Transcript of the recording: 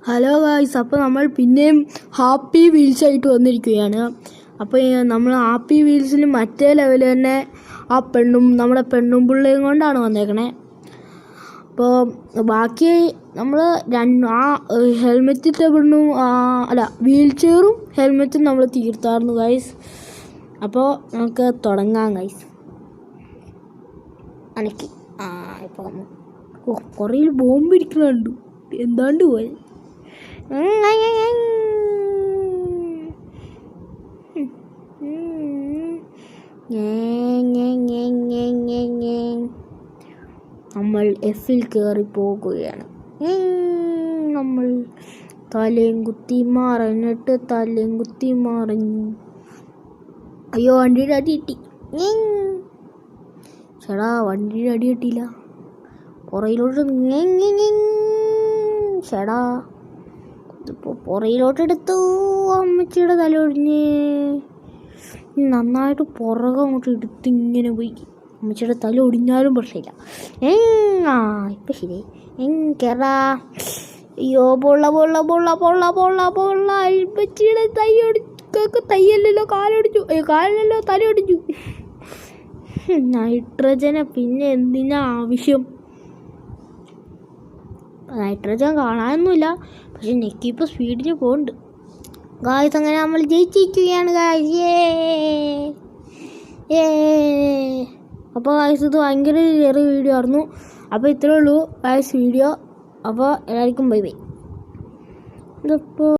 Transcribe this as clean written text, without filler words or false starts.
Hello guys, അപ്പോൾ നമ്മൾ പിന്നെയും ഹാപ്പി വീൽസ് ആയിട്ട് വന്നിരിക്കുകയാണ്. അപ്പോൾ നമ്മൾ ഹാപ്പി വീൽസിൽ മറ്റേ ലെവൽ തന്നെ നമ്മുടെ പെണ്ണും പിള്ളയും കൊണ്ടാണ് വന്നേക്കണേ. അപ്പോൾ ബാക്കി നമ്മൾ ഹെൽമെറ്റിൻ്റെ പെണ്ണും വീൽ ചെയറും ഹെൽമെറ്റും നമ്മൾ തീർത്തായിരുന്നു ഗായ്സ്. അപ്പോൾ നമുക്ക് തുടങ്ങാം ഗായ്സ്. അനക്ക് ഇപ്പോൾ കുറേ ബോംബ് ഇരിക്കുന്നുണ്ട്, എന്താണ്ട് പോയി. നമ്മൾ എഫിൽ കയറി പോകുകയാണ്. നമ്മൾ തലയും കുത്തി മറിഞ്ഞിട്ട് അയ്യോ, വണ്ടിയുടെ അടി കിട്ടി. ചേടാ, വണ്ടിയുടെ അടി കിട്ടിയില്ല. പുറയിലോട്ട് ചേടാ, ഇതിപ്പോൾ പുറയിലോട്ടെടുത്തു. അമ്മച്ചിയുടെ തല ഒടിഞ്ഞ് നന്നായിട്ട് പുറകെ അങ്ങോട്ട് എടുത്ത് ഇങ്ങനെ പോയി. അമ്മച്ചിയുടെ തല ഒടിഞ്ഞാലും പ്രശ്നമില്ല. ഇപ്പം ശരി. കേറാ. അയ്യോ, പൊള്ള അമ്മച്ചിയുടെ തയ്യല്ലല്ലോ, കാലല്ലോ തല ഒടിച്ചു. നൈട്രജനെ പിന്നെ എന്തിനാ ആവശ്യം? നൈട്രജൻ കാണാനൊന്നുമില്ല, പക്ഷെ നെക്കിപ്പോൾ സ്പീഡിന് പോകുന്നുണ്ട് ഗായ്സ്. അങ്ങനെ നമ്മൾ ജയിച്ചിരിക്കുകയാണ് ഗായ്സ്. അപ്പോൾ ഗായ്സ്, ഇത് ഭയങ്കര ചെറിയ വീഡിയോ ആയിരുന്നു. അപ്പോൾ ഇത്രേ ഉള്ളൂ ഗായ്സ് വീഡിയോ. അപ്പോൾ എല്ലാവർക്കും ബൈ ബൈ. ഇതിപ്പോൾ